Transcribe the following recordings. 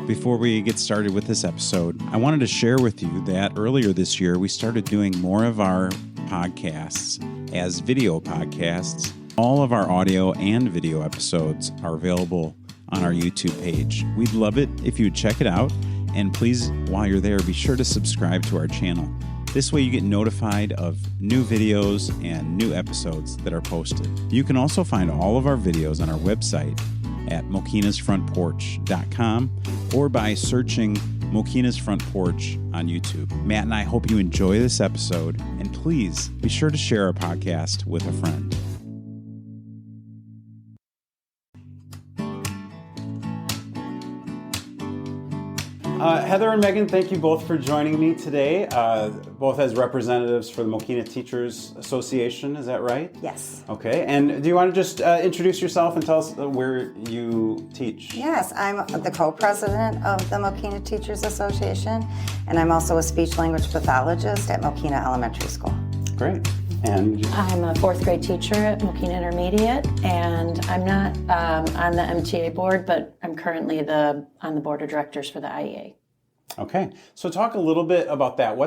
Before we get started with this episode, I wanted to share with you that earlier this year, we started doing more of our podcasts as video podcasts. All of our audio and video episodes are available on our YouTube page. We'd love it if you'd check it out. And please, while you're there, be sure to subscribe to our channel. This way you get notified of new videos and new episodes that are posted. You can also find all of our videos on our website at mokenasfrontporch.com or by searching Mokena's Front Porch on YouTube. Matt and I hope you enjoy this episode, and please be sure to share our podcast with a friend. Heather and Megan, thank you both for joining me today, both as representatives for the Mokena Teachers Association. Is that right? Yes. Okay. And do you want to just introduce yourself and tell us where you teach? Yes, I'm the co-president of the Mokena Teachers Association, and I'm also a speech-language pathologist at Mokena Elementary School. Great. And I'm a fourth grade teacher at Mokena Intermediate, and I'm not on the MTA board, but I'm currently on the board of directors for the IEA. Okay, so talk a little bit about that.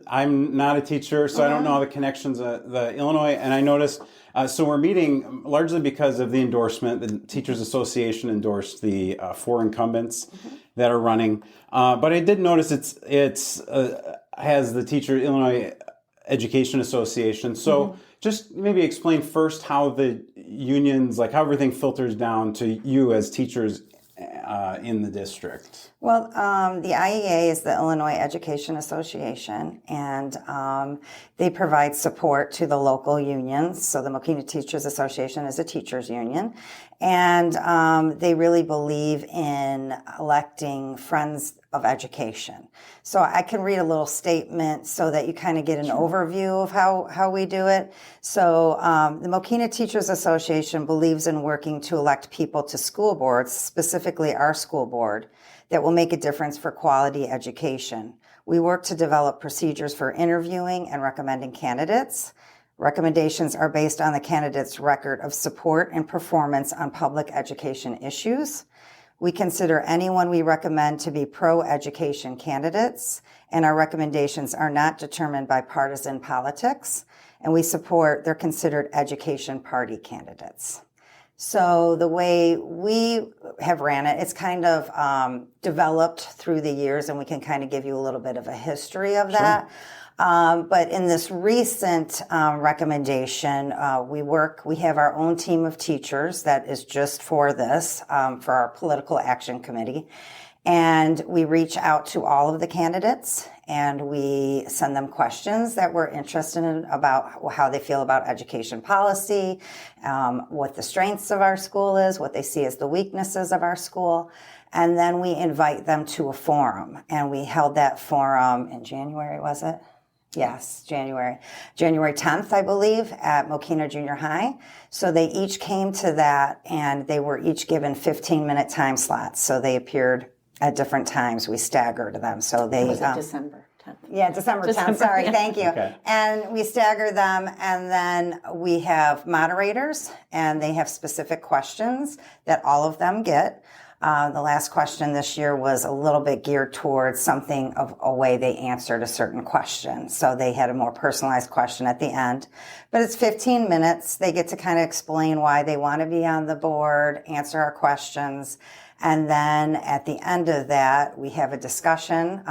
I'm not a teacher, so I don't know all the connections of the Illinois, and I noticed, so we're meeting largely because of the endorsement. The Teachers Association endorsed the 4 incumbents that are running, but I did notice it's has the Illinois Education Association. So just maybe explain first how the unions, like how everything filters down to you as teachers in the district. Well, the IEA is the Illinois Education Association, and they provide support to the local unions. So the Mokena Teachers Association is a teachers union, and they really believe in electing friends of education. So I can read a little statement so that you kind of get an overview of how we do it. So the Mokena Teachers Association believes in working to elect people to school boards, specifically our school board, that will make a difference for quality education. We work to develop procedures for interviewing and recommending candidates. Recommendations are based on the candidate's record of support and performance on public education issues. We consider anyone we recommend to be pro-education candidates, and our recommendations are not determined by partisan politics, and they're considered education party candidates. So the way we have ran it, it's kind of developed through the years, and we can kind of give you a little bit of a history of that. But in this recent recommendation, we have our own team of teachers that is just for this, for our political action committee. And we reach out to all of the candidates and we send them questions that we're interested in about how they feel about education policy, what the strengths of our school is, what they see as the weaknesses of our school. And then we invite them to a forum. And we held that forum in January, was it? Yes, January 10th, I believe, at Mokena Junior High. So they each came to that and they were each given 15-minute time slots. So they appeared at different times. We staggered them. So they was it December 10th? Yeah, December 10th. Sorry, thank you. Okay. And we stagger them, and then we have moderators, and they have specific questions that all of them get. The last question this year was a little bit geared towards something of a way they answered a certain question. So they had a more personalized question at the end. But it's 15 minutes. They get to kind of explain why they want to be on the board, answer our questions. And then at the end of that, we have a discussion.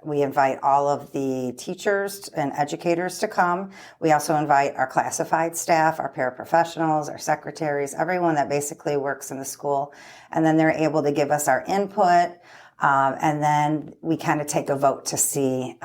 We invite all of the teachers and educators to come. We also invite our classified staff, our paraprofessionals, our secretaries, everyone that basically works in the school. And then they're able to give us our input. And then we kind of take a vote to see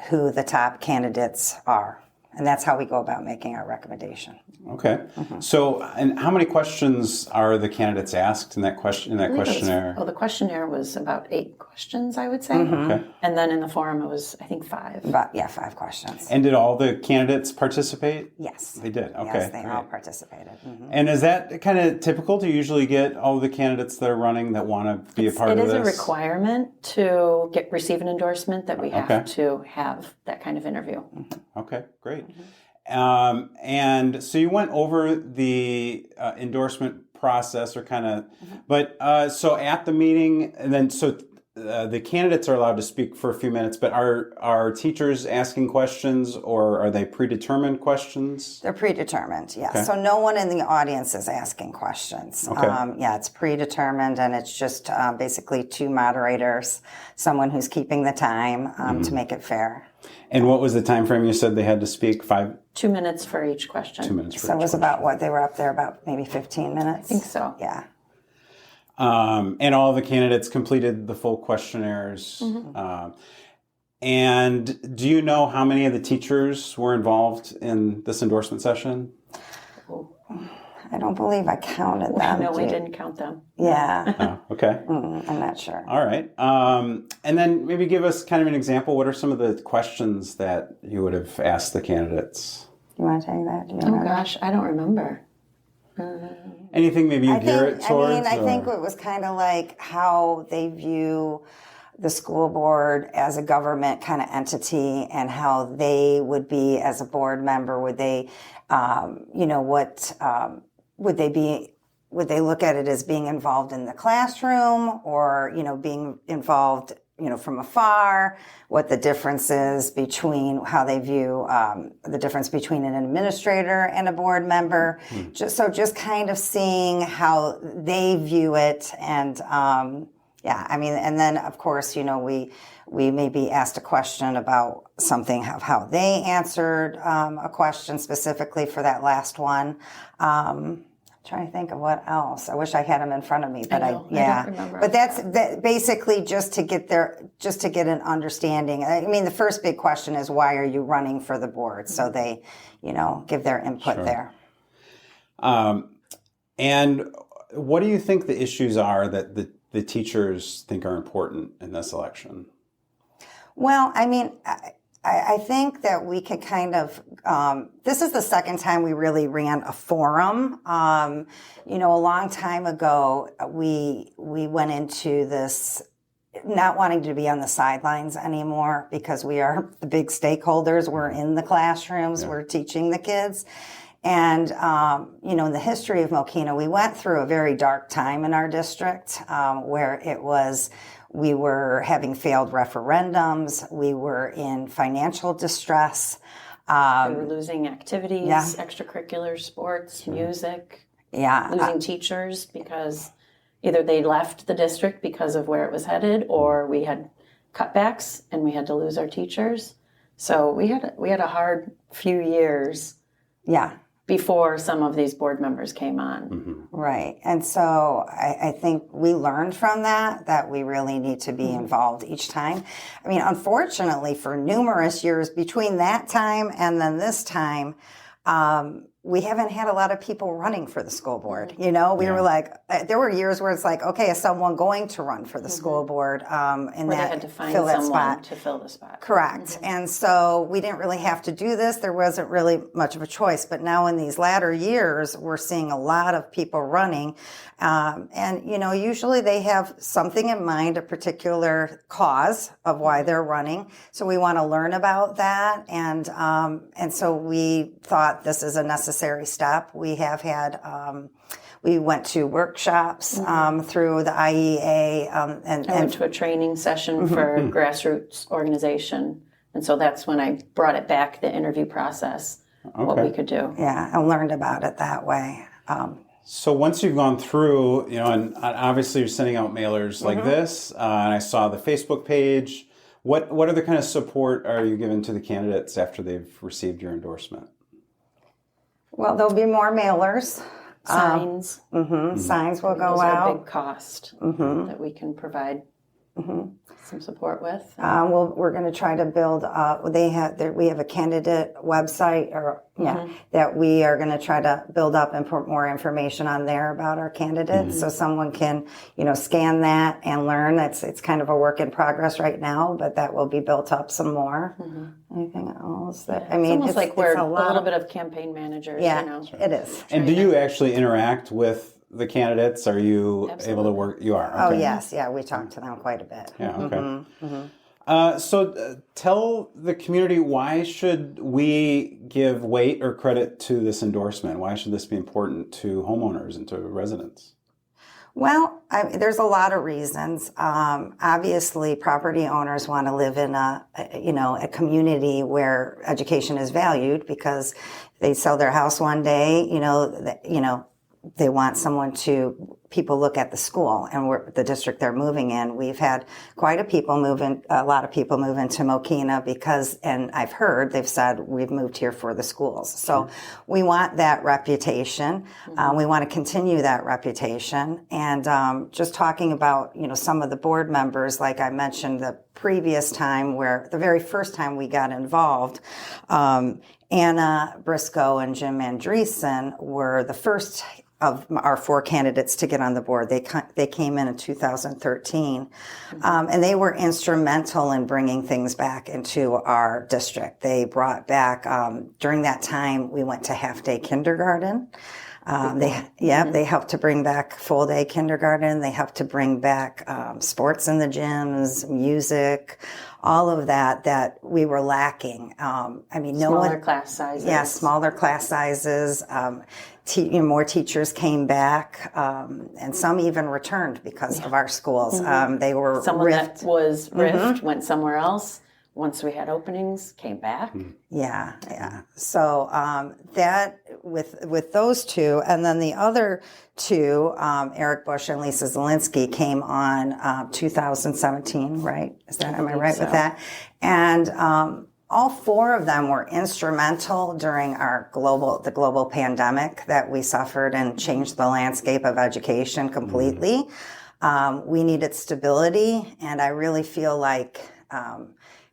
who the top candidates are. And that's how we go about making our recommendation. Okay. So, and how many questions are the candidates asked in that questionnaire? The questionnaire was about 8 questions, I would say. Okay. And then in the forum, it was, I think, 5. 5 questions. And did all the candidates participate? Yes. They did. Okay. Yes, they great. all participated. And is that kind of typical? Do you usually get all the candidates that are running that want to be a part of this? It is a requirement to receive an endorsement that we have to have that kind of interview. Okay, great. And so you went over the endorsement process, or kind of, but so at the meeting, and then so the candidates are allowed to speak for a few minutes, but are teachers asking questions, or are they predetermined questions? They're predetermined, yes. Okay. So no one in the audience is asking questions. Okay. Yeah, it's predetermined, and it's just basically two moderators, someone who's keeping the time to make it fair. And what was the time frame you said they had to speak? 2 minutes for each question. 2 minutes for So it each was question. about what they were up there about maybe 15 minutes. I think so. Yeah. And all the candidates completed the full questionnaires. And do you know how many of the teachers were involved in this endorsement session? I don't believe I counted them. No, we didn't count them. Yeah. Oh, okay. I'm not sure. All right. And then maybe give us kind of an example. What are some of the questions that you would have asked the candidates? You want to take that? Do you Oh remember? gosh, I don't remember. Anything maybe you gear it towards? I think it was kind of like how they view the school board as a government kind of entity, and how they would be as a board member. Would they, would they look at it as being involved in the classroom, or, being involved, from afar, what the difference is between how they view the difference between an administrator and a board member. Just kind of seeing how they view it. And and then of course, we may be asked a question about something of how they answered a question specifically for that last one. Trying to think of what else. I wish I had them in front of me, but I don't remember. But that's basically just to get an understanding. I mean, the first big question is, why are you running for the board? So they, give their input there. And what do you think the issues are that the teachers think are important in this election? Well, I mean, I think that we could kind of, this is the second time we really ran a forum. A long time ago, we went into this not wanting to be on the sidelines anymore, because we are the big stakeholders. We're in the classrooms, we're teaching the kids. And, in the history of Mokena, we went through a very dark time in our district, where we were having failed referendums. We were in financial distress. We were losing activities, Yeah. extracurricular sports, music, Yeah. losing teachers because either they left the district because of where it was headed, or we had cutbacks and we had to lose our teachers. So we had a hard few years Yeah. before some of these board members came on. Right. And so I think we learned from that we really need to be involved each time. I mean, unfortunately, for numerous years between that time and then this time, we haven't had a lot of people running for the school board. We were like, there were years where it's like, okay, is someone going to run for the school board? And Where they had to find fill that someone spot. to fill the spot. Correct. And so we didn't really have to do this. There wasn't really much of a choice. But now in these latter years, we're seeing a lot of people running. Usually they have something in mind, a particular cause of why they're running. So we want to learn about that. And so we thought this is a necessary step. We have had, we went to workshops through the IEA. I went to a training session for grassroots organization. And so that's when I brought it back, the interview process, what we could do. Yeah, I learned about it that way. So once you've gone through, and obviously you're sending out mailers like this, and I saw the Facebook page. What other kind of support are you giving to the candidates after they've received your endorsement? Well, there'll be more mailers. Signs. Signs will go Those are a out. big cost that we can provide some support with. We're going to try to build. We have a candidate website, that we are going to try to build up and put more information on there about our candidates, so someone can, scan that and learn. It's kind of a work in progress right now, but that will be built up some more. Anything else? It's almost like we're a little bit of campaign managers. Yeah, it is. And do you actually interact with the candidates? Are you able to work? You are. Okay. Oh yes, yeah. We talk to them quite a bit. Yeah. Okay. So tell the community, why should we give weight or credit to this endorsement? Why should this be important to homeowners and to residents? Well, there's a lot of reasons. Obviously, property owners want to live in a community where education is valued, because they sell their house one day, they want people look at the school and the district they're moving in. We've had a lot of people move into Mokena because, and I've heard, they've said, we've moved here for the schools. So we want that reputation. We want to continue that reputation. And just talking about, some of the board members, like I mentioned the previous time, the very first time we got involved, Anna Briscoe and Jim Andreessen were the first of our 4 candidates to get on the board. They came in 2013, and they were instrumental in bringing things back into our district. They brought back, during that time, we went to half-day kindergarten. They helped to bring back full-day kindergarten. They helped to bring back sports in the gyms, music, all of that we were lacking. Smaller class sizes. Yeah, smaller class sizes. More teachers came back, and some even returned because of our schools. They were someone rift. that was rift went somewhere else. Once we had openings, came back. Yeah. So that with those two, and then the other two, Eric Bush and Lisa Zielinski, came on 2017. Right? Am I right with that? And all 4 of them were instrumental during the global pandemic that we suffered and changed the landscape of education completely. We needed stability, and I really feel like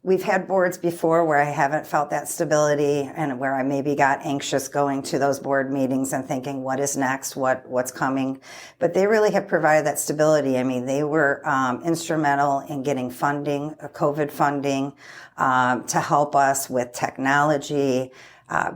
we've had boards before where I haven't felt that stability, and where I maybe got anxious going to those board meetings and thinking, what is next? What's coming? But they really have provided that stability. They were instrumental in getting funding, COVID funding, to help us with technology,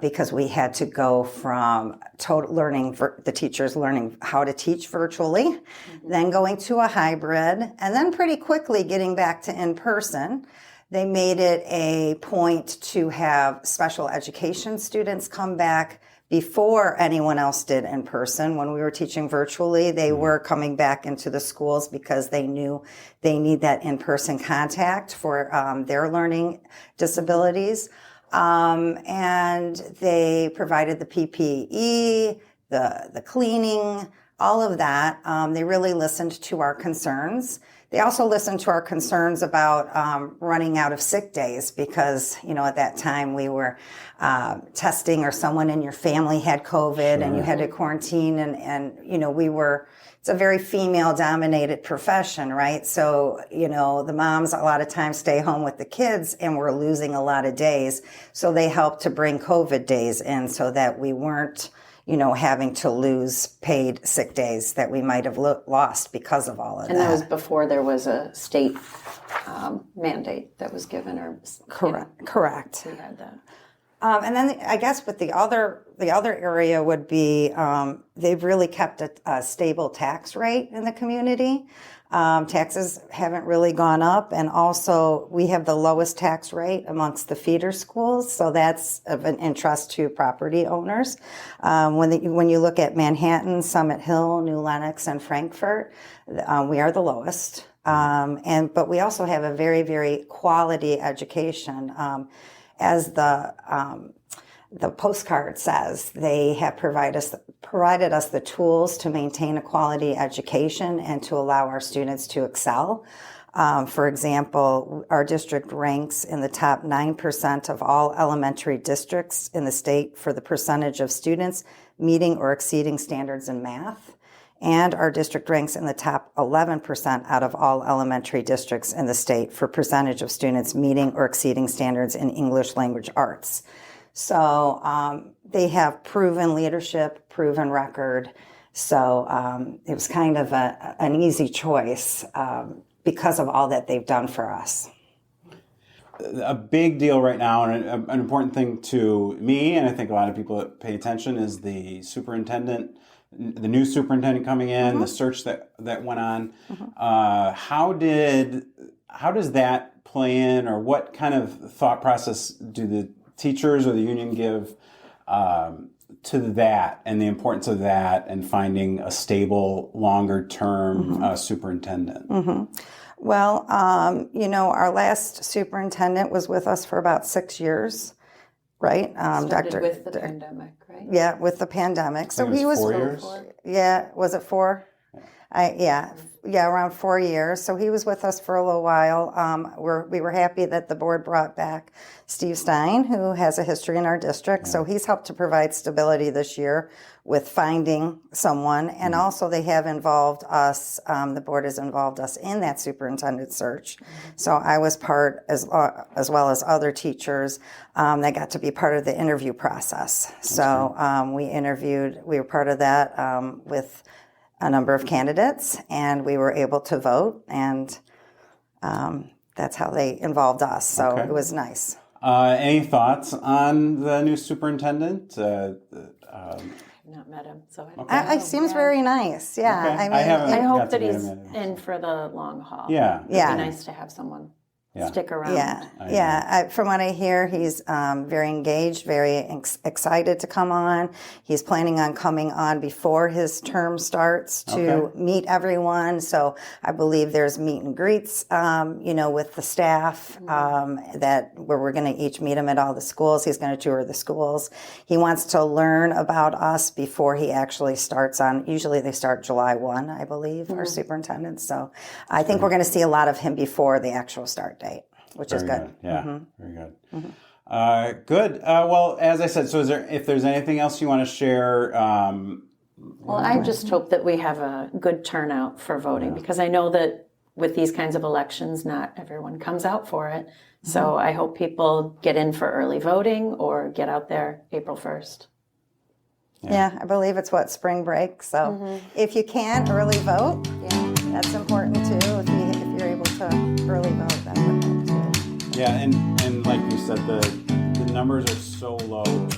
because we had to go from the teachers learning how to teach virtually, then going to a hybrid, and then pretty quickly getting back to in-person. They made it a point to have special education students come back before anyone else did in person. When we were teaching virtually, they were coming back into the schools because they knew they need that in-person contact for their learning disabilities. And they provided the PPE, the cleaning, all of that. They really listened to our concerns. They also listened to our concerns about running out of sick days, because, at that time we were testing, or someone in your family had COVID and you had to quarantine, and it's a very female-dominated profession, right? So, the moms a lot of times stay home with the kids, and we're losing a lot of days. So they helped to bring COVID days in so that we weren't having to lose paid sick days that we might have lost because of all of that. And that was before there was a state mandate that was given, or correct. We had that. And then I guess with the other area would be they've really kept a stable tax rate in the community. Taxes haven't really gone up, and also we have the lowest tax rate amongst the feeder schools, so that's of an interest to property owners. When you look at Manhattan, Summit Hill, New Lenox, and Frankfurt, we are the lowest, but we also have a very, very quality education. As the postcard says, they have provided us the tools to maintain a quality education and to allow our students to excel. For example, our district ranks in the top 9% of all elementary districts in the state for the percentage of students meeting or exceeding standards in math. And our district ranks in the top 11% out of all elementary districts in the state for percentage of students meeting or exceeding standards in English language arts. So they have proven leadership, proven record. So it was kind of an easy choice because of all that they've done for us. A big deal right now, and an important thing to me, and I think a lot of people that pay attention, is the new superintendent coming in, the search that went on. How does that play in, or what kind of thought process do the teachers or the union give to that and the importance of that and finding a stable, longer term superintendent? Well, our last superintendent was with us for about 6 years, right? Started with the pandemic, right? Yeah, with the pandemic. So I think he it was was 4 years. Yeah, was it 4? Around 4 years. So he was with us for a little while. We were happy that the board brought back Steve Stein, who has a history in our district. So he's helped to provide stability this year with finding someone. And also they have involved us, the board has involved us in that superintendent search. So I was part, as well as other teachers, that got to be part of the interview process. So we were part of that with a number of candidates, and we were able to vote, and that's how they involved us. So it was nice. Any thoughts on the new superintendent? I've not met him, so I don't know. He seems very nice. Yeah, Okay. I mean, I haven't- I hope got to that meet he's him yet. in for the long haul. Yeah. It'd Yeah. be nice to have someone stick around. From what I hear, he's very engaged, very excited to come on. He's planning on coming on before his term starts to meet everyone. So I believe there's meet and greets, with the staff that where we're going to each meet him at all the schools. He's going to tour the schools. He wants to learn about us before he actually starts on. Usually they start July 1, I believe, our superintendents. So I think we're going to see a lot of him before the actual start date, which is good. Yeah, very good. Good. Well, as I said, so if there's anything else you want to share? Well, I just hope that we have a good turnout for voting, because I know that with these kinds of elections, not everyone comes out for it. So I hope people get in for early voting or get out there April 1st. Yeah, I believe it's spring break. So if you can, early vote. Yeah, that's important too. If you're able to early vote, that would help too. Yeah, and like you said, the numbers are so low